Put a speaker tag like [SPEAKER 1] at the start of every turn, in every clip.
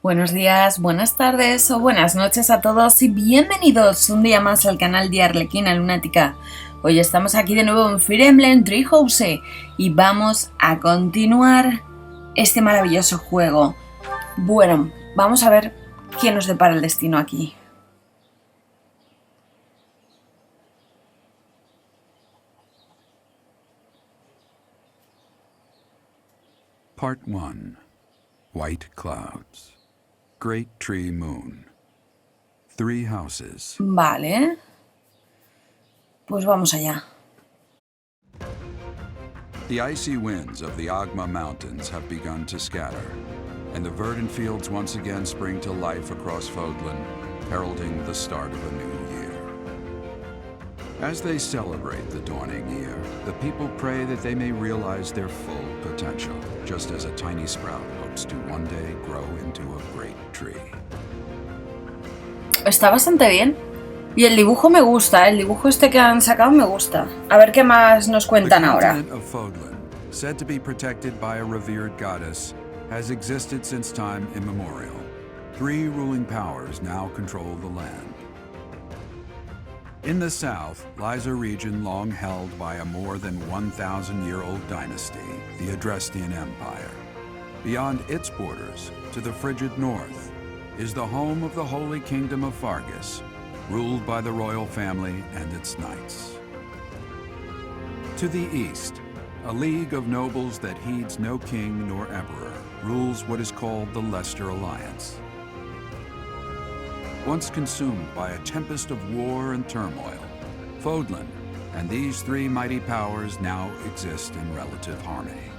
[SPEAKER 1] Buenos días, buenas tardes o buenas noches a todos y bienvenidos un día más al canal de Arlequina Lunática. Hoy estamos aquí de nuevo en Fire Emblem Treehouse y vamos a continuar este maravilloso juego. Bueno, vamos a ver quién nos depara el destino aquí.
[SPEAKER 2] Part 1. White clouds. Great tree moon. 3 houses.
[SPEAKER 1] Vale. Pues vamos allá.
[SPEAKER 2] The icy winds of the Agma Mountains have begun to scatter, and the verdant fields once again spring to life across Fodlan, heralding the start of a new year. As they celebrate the dawning year, the people pray that they may realize their full potential, just as a tiny sprout hopes to one day grow into a great tree.
[SPEAKER 1] Está bastante bien. Y el dibujo me gusta, el dibujo este que han sacado me gusta. A ver qué más nos cuentan ahora.
[SPEAKER 2] The continent of Fodlan, said to be protected by a revered goddess, has existed since time immemorial. 3 ruling powers now control the land. In the south lies a region long held by a more than 1,000-year-old dynasty, the Adrestian Empire. Beyond its borders, to the frigid north, is the home of the Holy Kingdom of Fargus, ruled by the royal family and its knights. To the east, a league of nobles that heeds no king nor emperor rules what is called the Leicester Alliance. Once consumed by a tempest of war and turmoil, Fodlan and these 3 mighty powers now exist in relative harmony.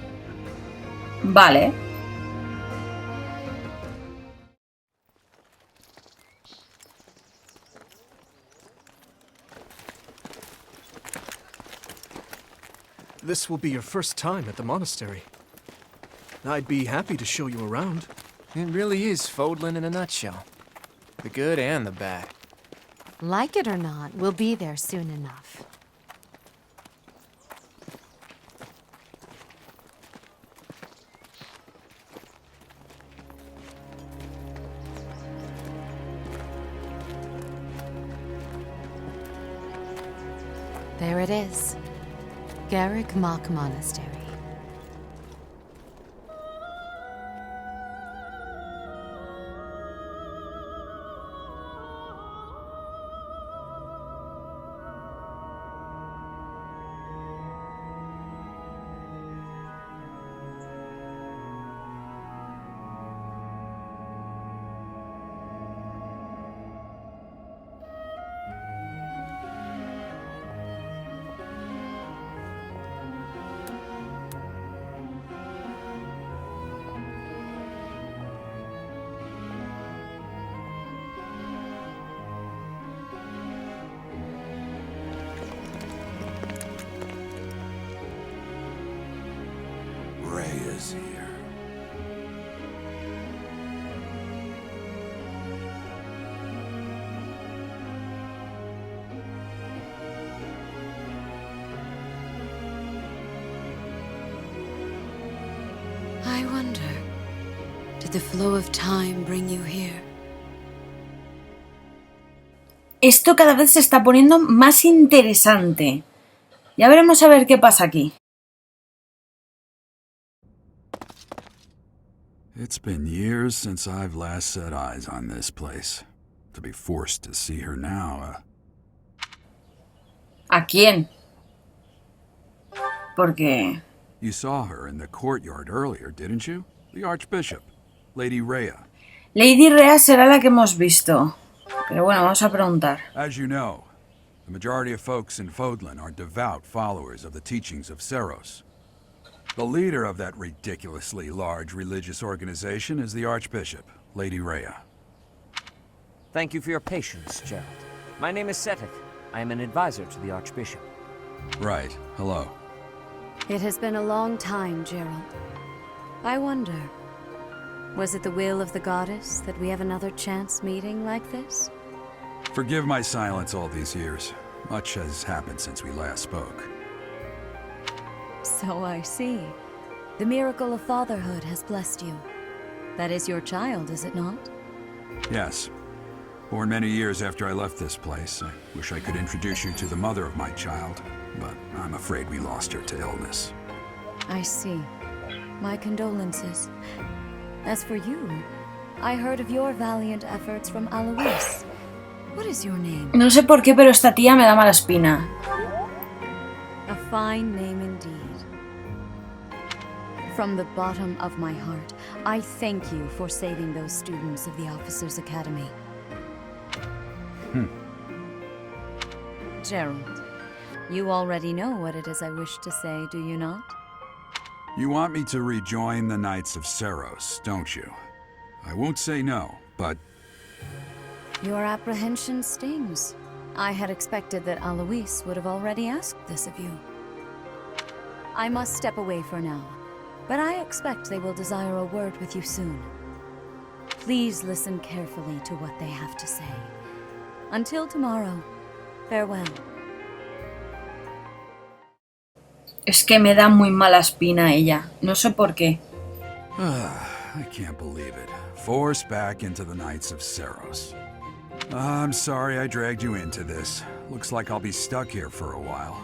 [SPEAKER 1] Vale.
[SPEAKER 3] This will be your first time at the monastery. I'd be happy to show you around.
[SPEAKER 4] It really is Fodlan in a nutshell. The good and the bad.
[SPEAKER 5] Like it or not, we'll be there soon enough. There it is. Garrick Mock Monastery.
[SPEAKER 2] Ray is here.
[SPEAKER 5] I wonder, did the flow of time bring you here?
[SPEAKER 1] Esto cada vez se está poniendo más interesante. Ya veremos a ver qué pasa aquí.
[SPEAKER 2] It's been years since I've last set eyes on this place. To be forced to see her now,
[SPEAKER 1] ¿A quién? Porque...
[SPEAKER 2] You saw her in the courtyard earlier, didn't you? The Archbishop, Lady Rhea.
[SPEAKER 1] Lady Rhea será la que hemos visto. Pero bueno, vamos a preguntar.
[SPEAKER 2] As you know, the majority of folks in Fodlan are devout followers of the teachings of Seiros. The leader of that ridiculously large religious organization is the Archbishop, Lady Rhea.
[SPEAKER 6] Thank you for your patience, Gerald. My name is Setik. I am an advisor to the Archbishop.
[SPEAKER 2] Right. Hello.
[SPEAKER 5] It has been a long time, Gerald. I wonder, was it the will of the goddess that we have another chance meeting like this?
[SPEAKER 2] Forgive my silence all these years. Much has happened since we last spoke.
[SPEAKER 5] So I see. The miracle of fatherhood has blessed you. That is your child, is it not?
[SPEAKER 2] Yes. Born many years after I left this place. I wish I could introduce you to the mother of my child, but I'm afraid we lost her to illness.
[SPEAKER 5] I see. My condolences. As for you, I heard of your valiant efforts from Alois. What is your name?
[SPEAKER 1] No sé por qué, pero esta tía me da mala espina.
[SPEAKER 5] A fine name indeed. From the bottom of my heart, I thank you for saving those students of the Officers' Academy. Gerald, you already know what it is I wish to say, do you not?
[SPEAKER 2] You want me to rejoin the Knights of Seiros, don't you? I won't say no, but...
[SPEAKER 5] Your apprehension stings. I had expected that Alois would have already asked this of you. I must step away for now, but I expect they will desire a word with you soon. Please listen carefully to what they have to say. Until tomorrow, farewell.
[SPEAKER 1] Es que me da muy mala espina ella. No sé por qué.
[SPEAKER 2] I can't believe it. Forced back into the Knights of Seiros. I'm sorry I dragged you into this. Looks like I'll be stuck here for a while.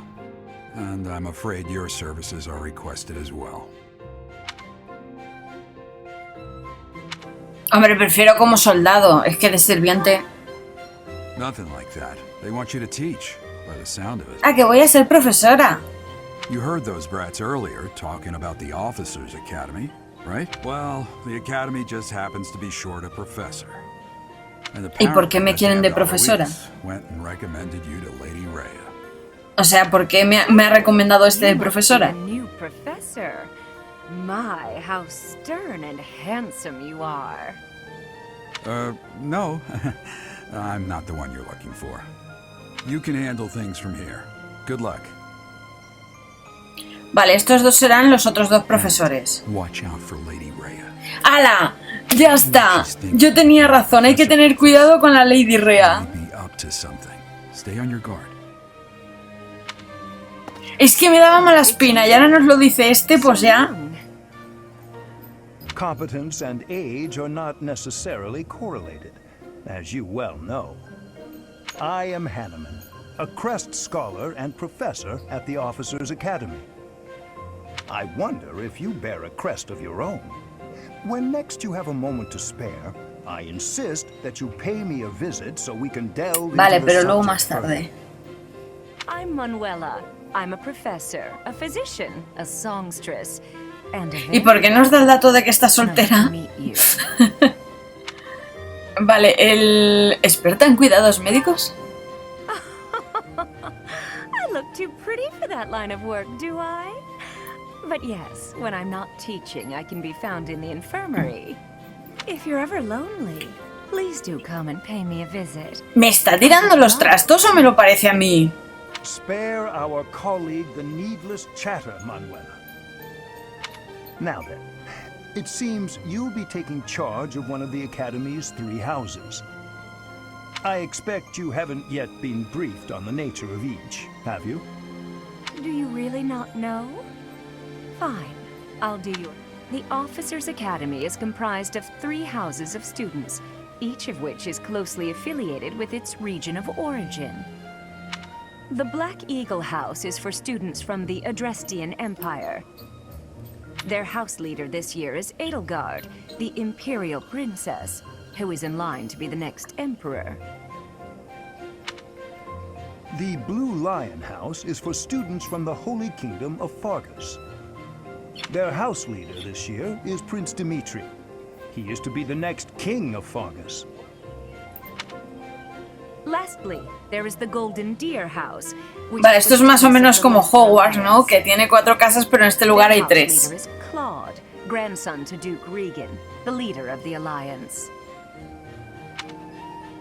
[SPEAKER 2] And I'm afraid your services are requested as well.
[SPEAKER 1] Hombre, prefiero como soldado. Es que de sirviente...
[SPEAKER 2] Nothing like that. They want you to teach, by the sound of it.
[SPEAKER 1] Ah, que voy a ser profesora.
[SPEAKER 2] You heard those brats earlier talking about the Officers' Academy, right? Well, the Academy just happens to be short a professor. And
[SPEAKER 1] ¿Y por qué me quieren de profesora?
[SPEAKER 2] Went and recommended you to Lady Rhea.
[SPEAKER 1] O sea, ¿por qué me ha recomendado este de profesora?
[SPEAKER 7] New professor. My, how stern and handsome you are.
[SPEAKER 2] No. I'm not the one you're looking for. You can handle things from here. Good luck.
[SPEAKER 1] Vale, estos dos serán los otros dos profesores.
[SPEAKER 2] Watch out for Lady Rhea.
[SPEAKER 1] ¡Hala! ¡Ya está! Yo tenía razón, hay que tener cuidado con la Lady Rhea.
[SPEAKER 2] Be up to something. Stay on your guard.
[SPEAKER 1] Es que me daba mala espina y ahora nos lo dice este, pues ya.
[SPEAKER 8] Competence and age are not necessarily correlated, as you well know. I am Hanneman, a Crest Scholar and Professor at the Officers' Academy. I wonder if you bear a crest of your own. When next you have a moment to spare, I insist that you pay me a visit so we can delve
[SPEAKER 1] Vale,
[SPEAKER 8] into the
[SPEAKER 1] pero luego
[SPEAKER 8] subject
[SPEAKER 1] más tarde.
[SPEAKER 8] further.
[SPEAKER 7] I'm Manuela. I'm a professor, a physician, a songstress, and a
[SPEAKER 1] ¿Y por qué nos da el dato de que está
[SPEAKER 7] Nice to
[SPEAKER 1] soltera?
[SPEAKER 7] meet you.
[SPEAKER 1] Vale, el experta en cuidados médicos.
[SPEAKER 7] I look too pretty for that line of work, do I? But yes, when I'm not teaching, I can be found in the infirmary. If you're ever lonely, please do come and pay me a visit.
[SPEAKER 1] ¿Me está tirando los trastos o me lo parece a mí?
[SPEAKER 8] Spare our colleague the needless chatter, Manuela. Now then, it seems you'll be taking charge of one of the Academy's 3 houses. I expect you haven't yet been briefed on the nature of each, have you?
[SPEAKER 7] Do you really not know? Fine, I'll do you. The Officers' Academy is comprised of 3 houses of students, each of which is closely affiliated with its region of origin. The Black Eagle House is for students from the Adrestian Empire. Their house leader this year is Edelgard, the Imperial Princess, who is in line to be the next Emperor.
[SPEAKER 8] The Blue Lion House is for students from the Holy Kingdom of Fargus. Their house leader this year is Prince Dimitri. He is to be the next king of Fargus.
[SPEAKER 7] Lastly, there is the Golden Deer House. which
[SPEAKER 1] Vale,
[SPEAKER 7] is
[SPEAKER 1] esto es
[SPEAKER 7] for
[SPEAKER 1] más o
[SPEAKER 7] students
[SPEAKER 1] menos
[SPEAKER 7] of the
[SPEAKER 1] como
[SPEAKER 7] Western
[SPEAKER 1] Hogwarts, ¿no?
[SPEAKER 7] Alliance.
[SPEAKER 1] Que tiene 4 casas, pero en este lugar hay
[SPEAKER 7] Their
[SPEAKER 1] 3.
[SPEAKER 7] house leader is Claude, grandson to Duke Regan, the leader of the Alliance.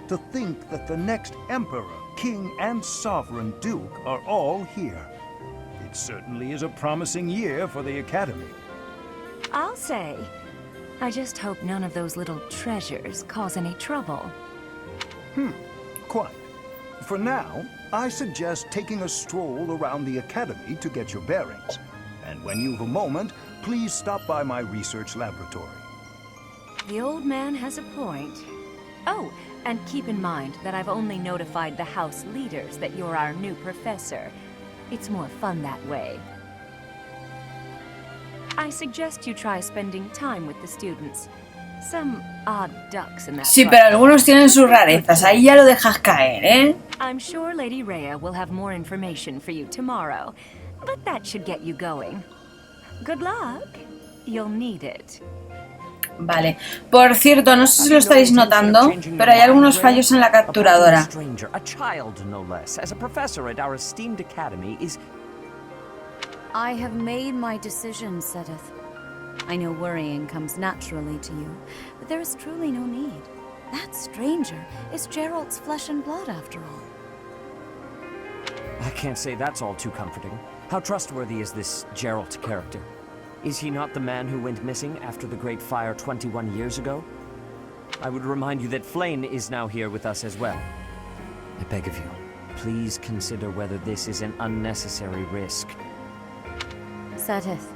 [SPEAKER 8] To think that the next Emperor, King, and Sovereign Duke are all here. It certainly is a promising year for the Academy.
[SPEAKER 7] I'll say. I just hope none of those little treasures cause any trouble.
[SPEAKER 8] Quite. For now, I suggest taking a stroll around the Academy to get your bearings. And when you've a moment, please stop by my research laboratory.
[SPEAKER 7] The old man has a point. Oh, and keep in mind that I've only notified the house leaders that you're our new professor. It's more fun that way. I suggest you try spending time with the students. Some odd ducks in that
[SPEAKER 1] Sí, pero algunos tienen sus rarezas. Ahí ya lo dejas caer, ¿eh?
[SPEAKER 7] I'm sure Lady Rhea will have more information for you tomorrow, but that should get you going. Good luck. You'll need it.
[SPEAKER 1] Vale. Por cierto, no sé si lo estáis notando, pero hay algunos fallos en la capturadora.
[SPEAKER 6] A child, no less, as a professor at our esteemed academy is...
[SPEAKER 5] I have made my decision, Sedith. I know worrying comes naturally to you, but there is truly no need. That stranger is Gerald's flesh and blood, after all.
[SPEAKER 6] I can't say that's all too comforting. How trustworthy is this Gerald character? Is he not the man who went missing after the Great Fire 21 years ago? I would remind you that Flame is now here with us as well. I beg of you, please consider whether this is an unnecessary risk.
[SPEAKER 5] Sedith,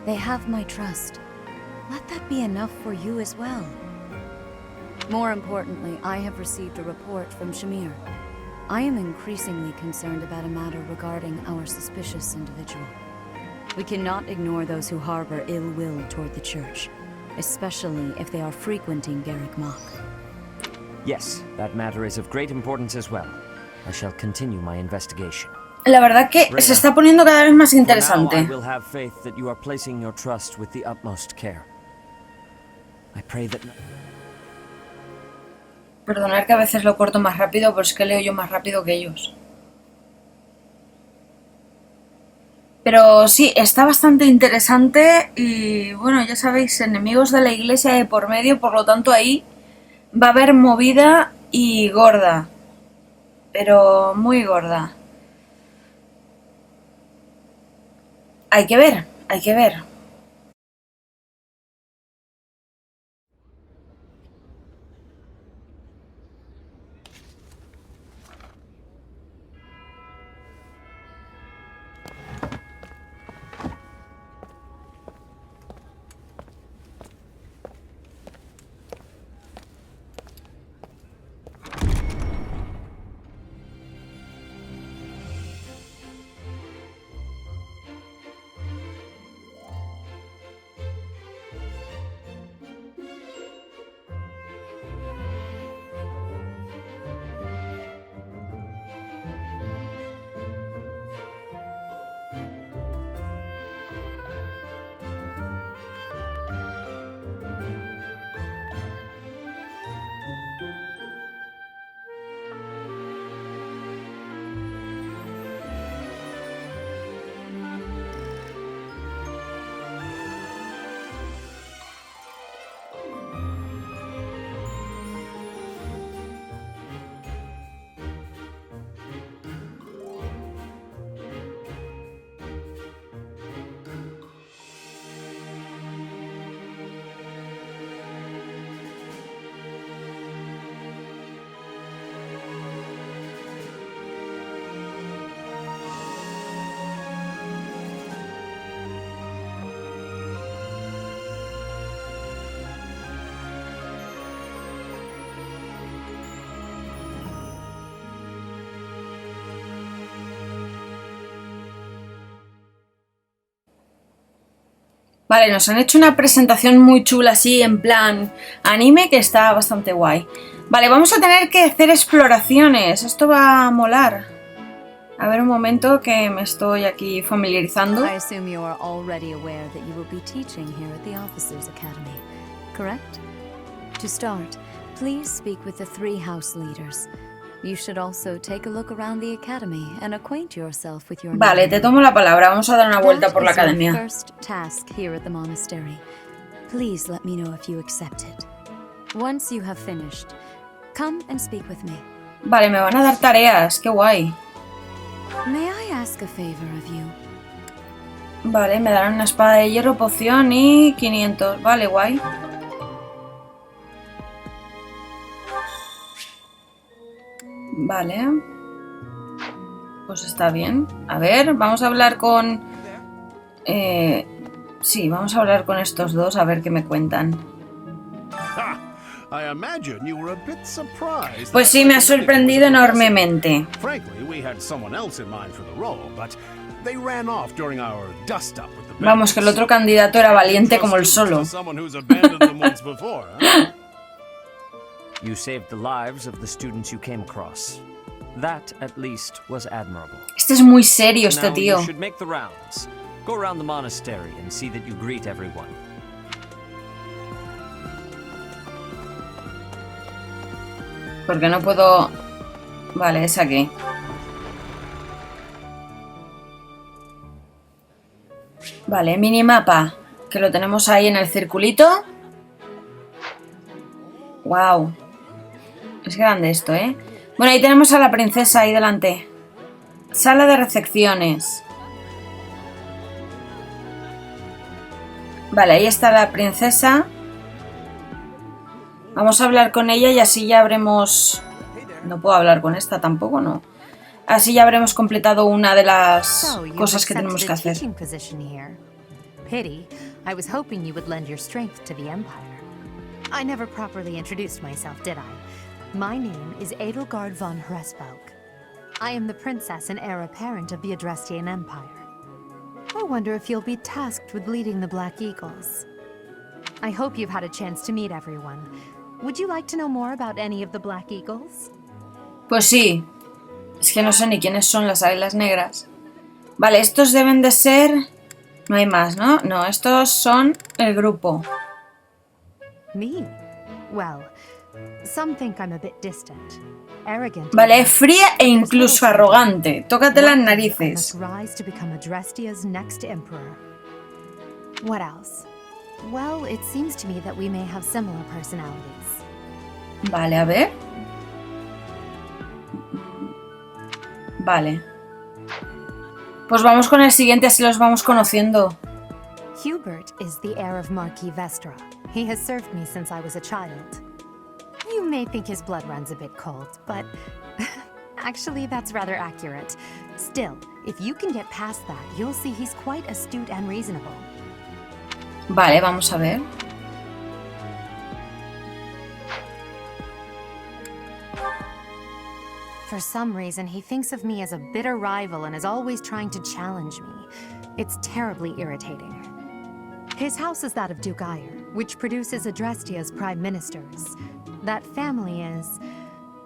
[SPEAKER 5] they have my trust. Let that be enough for you as well. More importantly, I have received a report from Shamir. I am increasingly concerned about a matter regarding our suspicious individual. We cannot ignore those who harbor ill will toward the church, especially if they are frequenting Garrick Mach.
[SPEAKER 6] Yes, that matter is of great importance as well. I shall continue my investigation.
[SPEAKER 1] La verdad que se está poniendo cada vez más interesante.
[SPEAKER 6] I will have faith that you are placing your trust with the utmost care. I pray that...
[SPEAKER 1] Perdonad que a veces lo corto más rápido, pero es que leo yo más rápido que ellos. Pero sí, está bastante interesante y bueno, ya sabéis, enemigos de la iglesia de por medio, por lo tanto ahí va a haber movida y gorda. Pero muy gorda. Hay que ver, hay que ver. Vale, nos han hecho una presentación muy chula así en plan anime que está bastante guay. Vale, vamos a tener que hacer exploraciones. Esto va a molar. A ver un momento que me estoy aquí familiarizando.
[SPEAKER 5] I assume you are already aware that you will be teaching here at the Officers' Academy, correct? To start, please speak with the 3 house leaders. You should also take a look around the academy and acquaint yourself with your
[SPEAKER 1] Vale, te tomo la palabra. Vamos a dar una vuelta por la academia.
[SPEAKER 5] First task here at the monastery. Please let me know if you accept it. Once you have finished, come and speak with me.
[SPEAKER 1] Vale, me van a dar tareas. Qué guay.
[SPEAKER 5] May I ask a favor of you?
[SPEAKER 1] Vale, me darán una espada de hierro, poción y 500. Vale, guay. Vale. Pues está bien. A ver, vamos a hablar con... Sí, vamos a hablar con estos dos a ver qué me cuentan. Pues sí, me ha sorprendido enormemente. Vamos, que el otro candidato era valiente como el solo.
[SPEAKER 6] You saved the lives of the students you came across. That, at least, was admirable.
[SPEAKER 1] Este es muy serio, este
[SPEAKER 6] Now
[SPEAKER 1] tío.
[SPEAKER 6] you should make the rounds. Go around the monastery and see that you greet everyone.
[SPEAKER 1] Porque no puedo... Vale, es aquí. Vale, minimapa. Que lo tenemos ahí en el circulito. Wow. Es grande esto, ¿eh? Bueno, ahí tenemos a la princesa ahí delante. Sala de recepciones. Vale, ahí está la princesa. Vamos a hablar con ella y así ya habremos... No puedo hablar con esta tampoco, ¿no? Así ya habremos completado una de las cosas que tenemos que hacer.
[SPEAKER 9] Pity. I was hoping you would lend your strength to the Empire. I never properly introduced myself, did I? My name is Edelgard von Hresbalg. I am the princess and heir apparent of the Adrestian Empire. I wonder if you'll be tasked with leading the Black Eagles. I hope you've had a chance to meet everyone. Would you like to know more about any of the Black Eagles?
[SPEAKER 1] Pues sí. Es que no sé ni quiénes son las águilas negras. Vale, estos deben de ser... No hay más, ¿no? No, estos son el grupo.
[SPEAKER 9] Me? Well, some think I'm a bit distant. Arrogant.
[SPEAKER 1] Vale, fría e incluso arrogante. Tócate las narices.
[SPEAKER 9] Rise to become Adrestia's next emperor. What else? Well, it seems to me that we may have similar personalities.
[SPEAKER 1] Vale, a ver. Vale. Pues vamos con el siguiente, así los vamos conociendo.
[SPEAKER 9] Hubert is the heir of Marquis Vestra. He has served me since I was a child. You may think his blood runs a bit cold, but actually that's rather accurate. Still, if you can get past that, you'll see he's quite astute and reasonable.
[SPEAKER 1] Vale, vamos a ver.
[SPEAKER 9] For some reason, he thinks of me as a bitter rival and is always trying to challenge me. It's terribly irritating. His house is that of Duke Eyre, which produces Adrestia's prime ministers. That family is,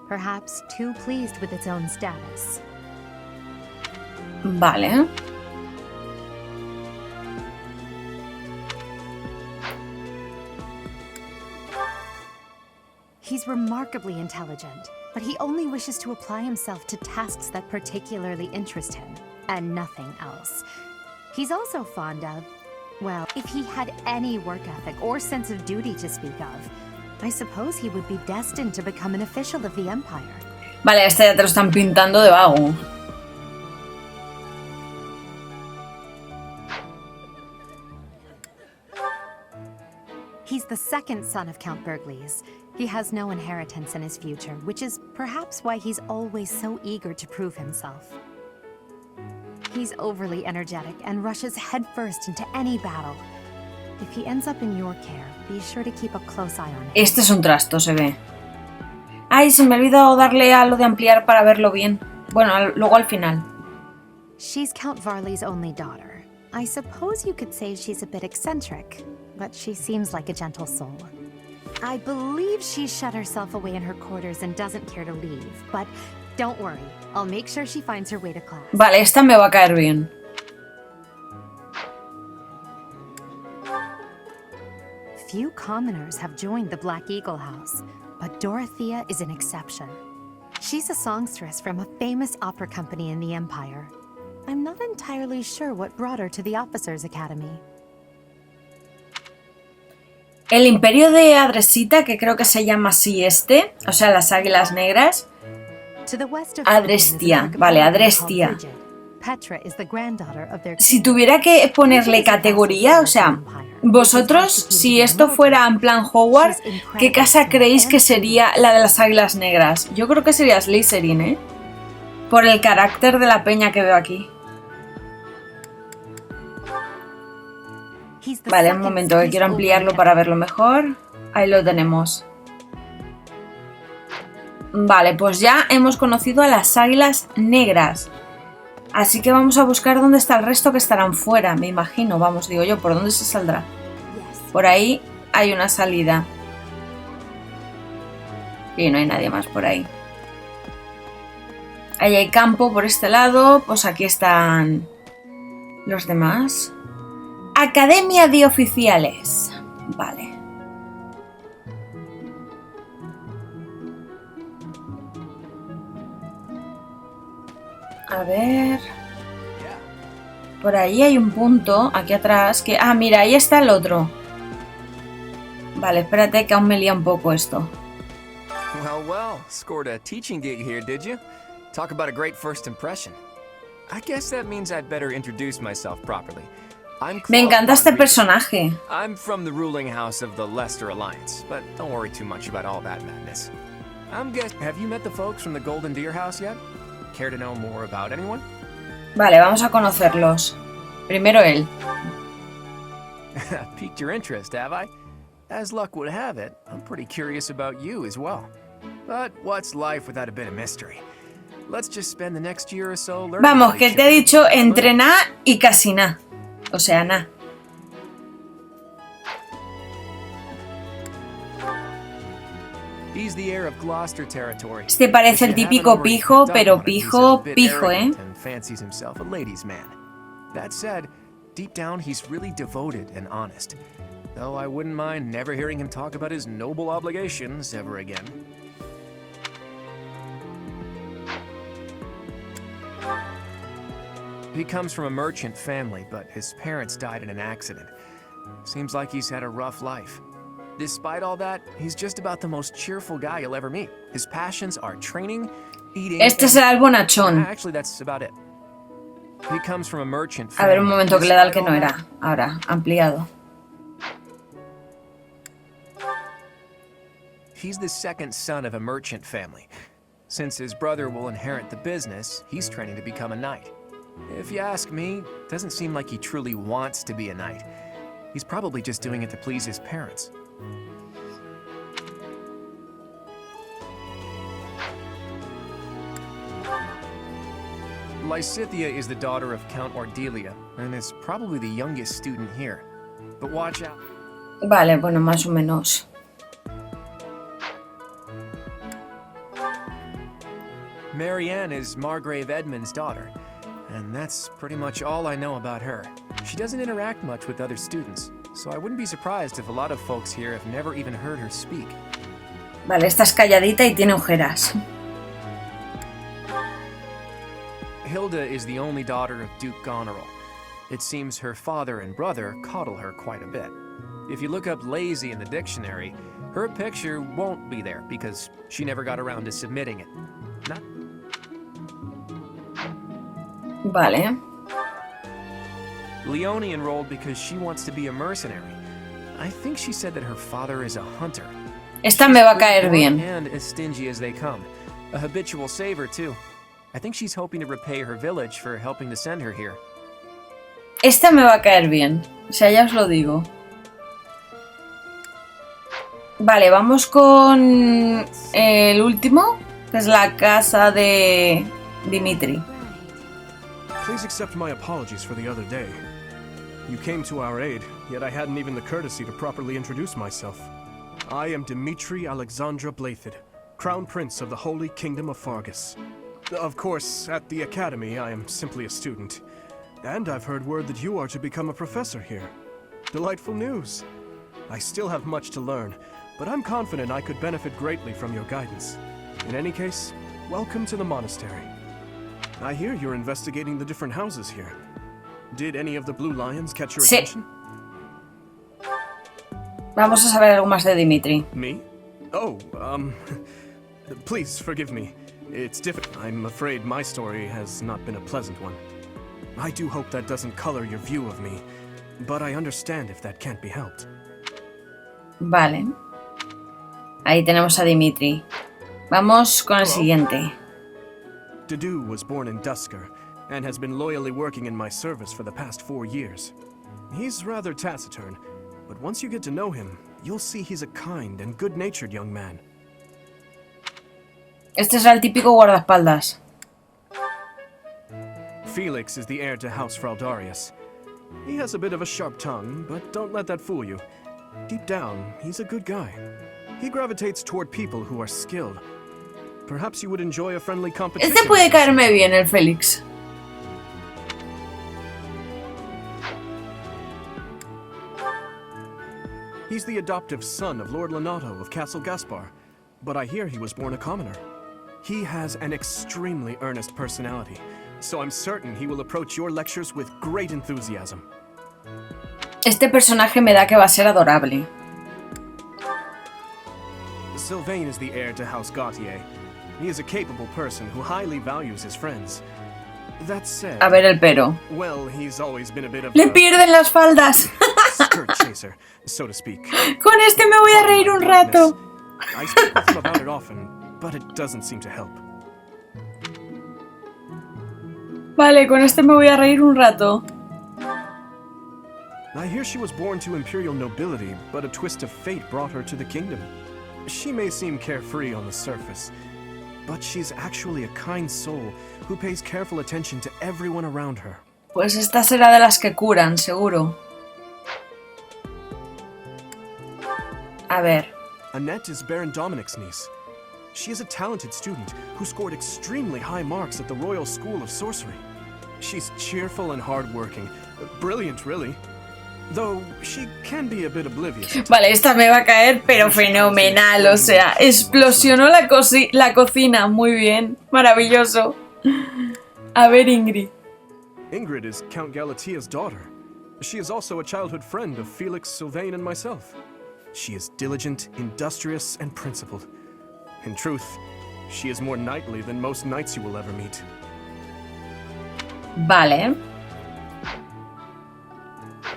[SPEAKER 9] perhaps, too pleased with its own status.
[SPEAKER 1] Vale.
[SPEAKER 9] He's remarkably intelligent, but he only wishes to apply himself to tasks that particularly interest him, and nothing else. He's also fond of, well, if he had any work ethic or sense of duty to speak of, I suppose he would be destined to become an official of the Empire.
[SPEAKER 1] Vale, este ya te lo están pintando de vago.
[SPEAKER 9] He's the second son of Count Bergliez. He has no inheritance in his future, which is perhaps why he's always so eager to prove himself. He's overly energetic and rushes headfirst into any battle. If he ends up in your care, be sure to keep a close eye on him.
[SPEAKER 1] Este es un trasto, se ve. Ay, se me ha olvidado darle a lo de ampliar para verlo bien. Bueno, luego al final.
[SPEAKER 9] She's Count Varley's only daughter. I suppose you could say she's a bit eccentric, but she seems like a gentle soul. I believe she's shut herself away in her quarters and doesn't care to leave, but don't worry, I'll make sure she finds her way to class.
[SPEAKER 1] Vale, esta me va a caer bien.
[SPEAKER 9] Few commoners have joined the Black Eagle House, but Dorothea is an exception. She's a songstress from a famous opera company in the Empire. I'm not entirely sure what brought her to the Officers' Academy.
[SPEAKER 1] El imperio de Adresita, que creo que se llama así este, o sea, las águilas negras. Adrestia, vale, Adrestia. Si tuviera que ponerle categoría, o sea, vosotros, si esto fuera en plan Hogwarts, ¿qué casa creéis que sería la de las águilas negras? Yo creo que sería Slytherin, ¿eh? Por el carácter de la peña que veo aquí. Vale, un momento, que quiero ampliarlo para verlo mejor. Ahí lo tenemos. Vale, pues ya hemos conocido a las águilas negras. Así que vamos a buscar dónde está el resto, que estarán fuera, me imagino. Vamos, digo yo, ¿por dónde se saldrá? Por ahí hay una salida. Y no hay nadie más por ahí. Ahí hay campo por este lado. Pues aquí están los demás. Academia de Oficiales. Vale. A ver... Por ahí hay un punto, aquí atrás, que... Ah, mira, ahí está el otro. Vale, espérate que aún me lía un poco esto.
[SPEAKER 4] Well, scored a teaching gig here, did you? Talk about a great first impression. I guess that means I'd better introduce myself properly.
[SPEAKER 1] Me encanta este personaje.
[SPEAKER 4] I'm from the ruling house of the Leicester Alliance, but don't worry too much about all that madness. Have you met the folks from the Golden Deer House yet? Care to know more about anyone?
[SPEAKER 1] Vale, vamos a conocerlos. Primero él.
[SPEAKER 4] Piqued your interest, have I? As luck would have it, I'm pretty curious about you as well. But what's life without a bit of mystery? Let's just spend the next year or so learning.
[SPEAKER 1] Vamos, que te he dicho entre na y casi na. O sea, na.
[SPEAKER 4] He's the heir of Gloucester territory.
[SPEAKER 1] Este parece el típico pijo, pero pijo, pijo, ¿eh?
[SPEAKER 4] And fancies himself a ladies' man. That said, deep down he's really devoted and honest. Though I wouldn't mind never hearing him talk about his noble obligations ever again. He comes from a merchant family, but his parents died in an accident. Seems like he's had a rough life. Despite all that, he's just about the most cheerful guy you'll ever meet. His passions are training, eating...
[SPEAKER 1] Este será el bonachón.
[SPEAKER 4] Actually, that's about it. He comes from a merchant
[SPEAKER 1] family. A ver, un momento que le da el que no era. Ahora, ampliado.
[SPEAKER 4] He's the second son of a merchant family. Since his brother will inherit the business, he's training to become a knight. If you ask me, it doesn't seem like he truly wants to be a knight. He's probably just doing it to please his parents. Lysithea is the daughter of Count Ordelia, and is probably the youngest student here. But watch out.
[SPEAKER 1] Vale, bueno, más o menos.
[SPEAKER 4] Marianne is Margrave Edmund's daughter, and that's pretty much all I know about her. She doesn't interact much with other students, so I wouldn't be surprised if a lot of folks here have never even heard her speak.
[SPEAKER 1] Vale, esta es calladita y tiene ojeras.
[SPEAKER 4] Hilda is the only daughter of Duke Goneril. It seems her father and brother coddle her quite a bit. If you look up lazy in the dictionary, her picture won't be there because she never got around to submitting it.
[SPEAKER 1] Vale.
[SPEAKER 4] Leone enrolled because she wants to be a mercenary. I think she said that her father is a hunter.
[SPEAKER 1] Esta me va a caer bien.
[SPEAKER 4] And as stingy as they come. A habitual saver, too. I think she's hoping to repay her village for helping to send her here.
[SPEAKER 1] Esta me va a caer bien. O sea, ya os lo digo. Vale, vamos con el último, que es la casa de Dimitri.
[SPEAKER 3] Please accept my apologies for the other day. You came to our aid, yet I hadn't even the courtesy to properly introduce myself. I am Dimitri Alexandra Blaythed, Crown Prince of the Holy Kingdom of Fargus. Of course, at the Academy, I am simply a student. And I've heard word that you are to become a professor here. Delightful news. I still have much to learn, but I'm confident I could benefit greatly from your guidance. In any case, welcome to the monastery. I hear you're investigating the different houses here. Did any of the Blue Lions catch your attention?
[SPEAKER 1] Vamos a saber algo más de Dimitri.
[SPEAKER 3] Me? Oh, please forgive me. It's difficult. I'm afraid my story has not been a pleasant one. I do hope that doesn't color your view of me, but I understand if that can't be helped.
[SPEAKER 1] Vale. Ahí tenemos a Dimitri. Vamos con el siguiente.
[SPEAKER 3] Dedu was born in Dusker, and has been loyally working in my service for the past 4 years. He's rather taciturn, but once you get to know him, you'll see he's a kind and good-natured young man.
[SPEAKER 1] Este será el típico guardaespaldas.
[SPEAKER 3] Felix is the heir to House Fraldarius. He has a bit of a sharp tongue, but don't let that fool you. Deep down, he's a good guy. He gravitates toward people who are skilled. Perhaps you would enjoy a friendly competition.
[SPEAKER 1] Este puede caerme bien, el Félix.
[SPEAKER 3] He's the adoptive son of Lord Lenato of Castle Gaspar, but I hear he was born a commoner. He has an extremely earnest personality, so I'm certain he will approach your lectures with great enthusiasm.
[SPEAKER 1] Este personaje me da que va a ser adorable.
[SPEAKER 3] Sylvain is the heir to House Gautier. He is a capable person who highly values his friends. That said,
[SPEAKER 1] A ver el pero.
[SPEAKER 3] well, he's always been a bit of
[SPEAKER 1] Le
[SPEAKER 3] a
[SPEAKER 1] pierden las faldas.
[SPEAKER 3] skirt chaser, so to speak.
[SPEAKER 1] Con este me voy a reír un rato.
[SPEAKER 3] I speak with him about it often, but it doesn't seem to help.
[SPEAKER 1] Vale, con este me voy a reír un rato.
[SPEAKER 3] I hear she was born to imperial nobility, but a twist of fate brought her to the kingdom. She may seem carefree on the surface, but she's actually a kind soul who pays careful attention to everyone around her.
[SPEAKER 1] Pues esta será de las que curan, seguro. A ver.
[SPEAKER 3] Annette is Baron Dominic's niece. She is a talented student who scored extremely high marks at the Royal School of Sorcery. She's cheerful and hardworking. Brilliant, really. Though she can be a bit oblivious.
[SPEAKER 1] Vale, esta me va a caer, pero fenomenal. O sea, explosionó la cocina. Muy bien. Maravilloso. A ver, Ingrid.
[SPEAKER 3] Ingrid is Count Galatia's daughter. She is also a childhood friend of Felix, Sylvain, and myself. She is diligent, industrious, and principled. In truth, she is more knightly than most knights you will ever meet.
[SPEAKER 1] Vale.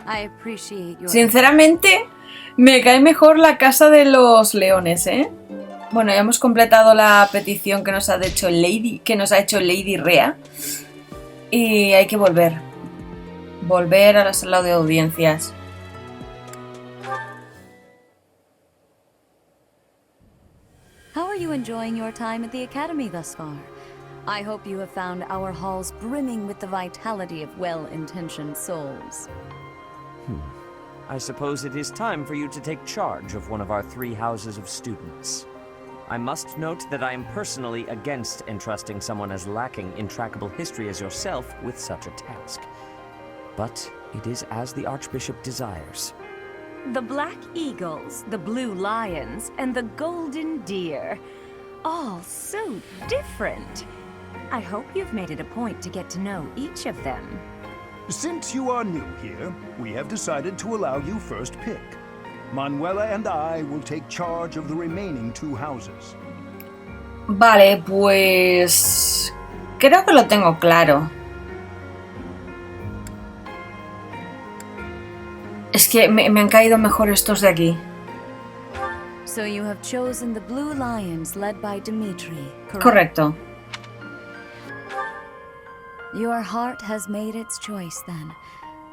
[SPEAKER 5] I appreciate your...
[SPEAKER 1] Sinceramente, me cae mejor la casa de los leones, ¿eh? Bueno, ya hemos completado la petición que nos ha hecho Lady Rea. Y hay que volver. Volver a la sala de audiencias.
[SPEAKER 5] How are you enjoying your time at the Academy thus far? I hope you have found our halls brimming with the vitality of well-intentioned souls.
[SPEAKER 6] I suppose it is time for you to take charge of one of our 3 houses of students. I must note that I am personally against entrusting someone as lacking in trackable history as yourself with such a task. But it is as the Archbishop desires.
[SPEAKER 7] The black eagles, the blue lions, and the golden deer. All so different. I hope you've made it a point to get to know each of them.
[SPEAKER 8] Since you are new here, we have decided to allow you first pick. Manuela and I will take charge of the remaining 2 houses.
[SPEAKER 1] Vale, pues... creo que lo tengo claro. Es que me han caído mejor estos de aquí.
[SPEAKER 5] So you have chosen the Blue Lions led by Dimitri, correct?
[SPEAKER 1] Correcto.
[SPEAKER 5] Your heart has made its choice then.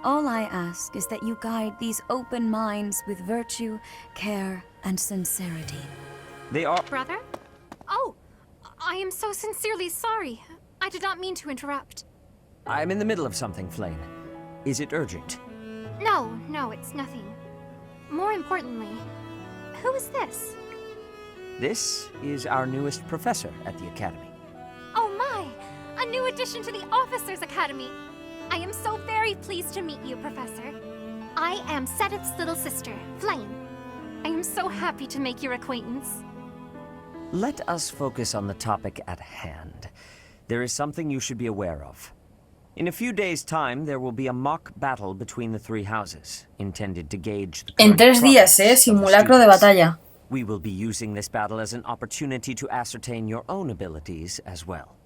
[SPEAKER 5] All I ask is that you guide these open minds with virtue, care, and sincerity.
[SPEAKER 6] They are...
[SPEAKER 10] Brother? Oh, I am so sincerely sorry. I did not mean to interrupt.
[SPEAKER 6] I'm in the middle of something, Flame. Is it urgent?
[SPEAKER 10] No, it's nothing. More importantly, who is this?
[SPEAKER 6] This is our newest professor at the Academy.
[SPEAKER 10] Oh my! A new addition to the Officers' Academy! I am so very pleased to meet you, Professor. I am Sedith's little sister, Flame. I am so happy to make your acquaintance.
[SPEAKER 6] Let us focus on the topic at hand. There is something you should be aware of. In a few days' time, there will be a mock battle between the 3 houses, intended to gauge the
[SPEAKER 1] En 3 días, simulacro de batalla.
[SPEAKER 6] We will be using this battle as an opportunity to ascertain your own abilities as well.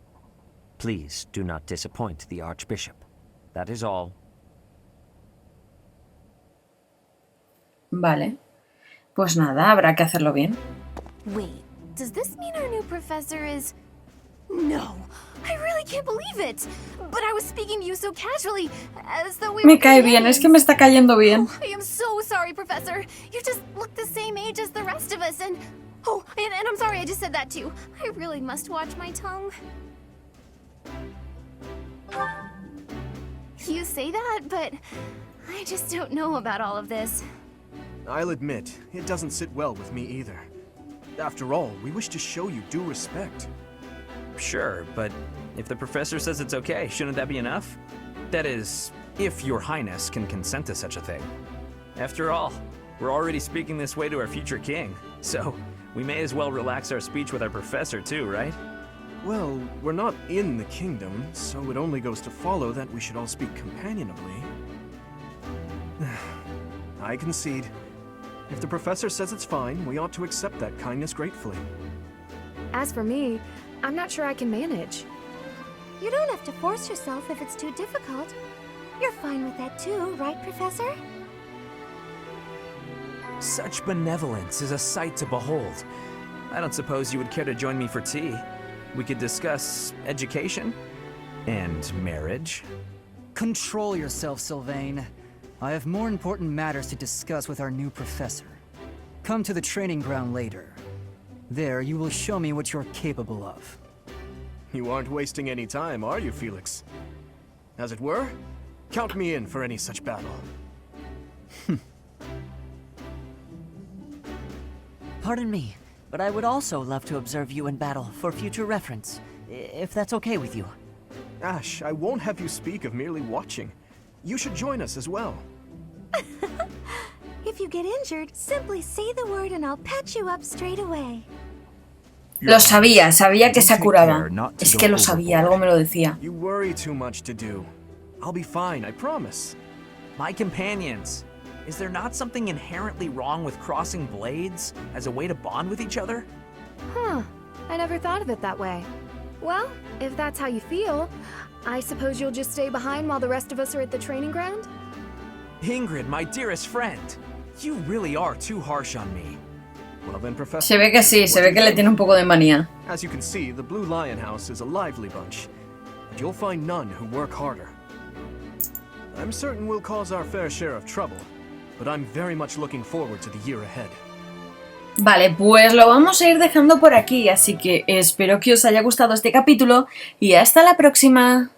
[SPEAKER 6] Please do not disappoint the Archbishop. That is all.
[SPEAKER 1] Vale. Pues nada, habrá que hacerlo bien.
[SPEAKER 10] Wait, does this mean our new professor is... No, I really can't believe it! But I was speaking to you so casually, as though we were
[SPEAKER 1] Me cae bien, es que me está cayendo bien.
[SPEAKER 10] I am so sorry, Professor. You just look the same age as the rest of us, and Oh, and I'm sorry I just said that too. I really must watch my tongue. You say that, but I just don't know about all of this.
[SPEAKER 3] I'll admit, it doesn't sit well with me either. After all, we wish to show you due respect.
[SPEAKER 11] Sure, but if the professor says it's okay, shouldn't that be enough? That is, if your highness can consent to such a thing. After all, we're already speaking this way to our future king, so we may as well relax our speech with our professor too, right?
[SPEAKER 3] Well, we're not in the kingdom, so it only goes to follow that we should all speak companionably. I concede. If the professor says it's fine, we ought to accept that kindness gratefully.
[SPEAKER 12] As for me, I'm not sure I can manage.
[SPEAKER 10] You don't have to force yourself if it's too difficult. You're fine with that too, right, Professor?
[SPEAKER 11] Such benevolence is a sight to behold. I don't suppose you would care to join me for tea. We could discuss education and marriage.
[SPEAKER 13] Control yourself, Sylvain. I have more important matters to discuss with our new professor. Come to the training ground later. There, you will show me what you're capable of.
[SPEAKER 3] You aren't wasting any time, are you, Felix? As it were, count me in for any such battle.
[SPEAKER 14] Pardon me, but I would also love to observe you in battle for future reference, if that's okay with you.
[SPEAKER 3] Ash, I won't have you speak of merely watching. You should join us as well.
[SPEAKER 10] If you get injured, simply say the word and I'll patch you up straight away.
[SPEAKER 1] Lo sabía, sabía que se curaba. Es que lo sabía, algo me lo decía.
[SPEAKER 3] You worry too much to do. I'll be fine, I promise.
[SPEAKER 11] My companions, is there not something inherently wrong with crossing blades as a way to bond with each other?
[SPEAKER 12] Huh, I never thought of it that way. Well, if that's how you feel, I suppose you'll just stay behind while the rest of us are at the training ground?
[SPEAKER 11] Ingrid, my dearest friend, you really are too harsh on me.
[SPEAKER 3] Well then, Professor.
[SPEAKER 1] Se ve que sí, se ve que le tiene un poco de manía.
[SPEAKER 3] As you can see, the Blue Lion House is a lively bunch, but you'll find none who work harder. I'm certain we'll cause our fair share of trouble, but I'm very much looking forward to the year ahead.
[SPEAKER 1] Vale, pues lo vamos a ir dejando por aquí, así que espero que os haya gustado este capítulo y hasta la próxima.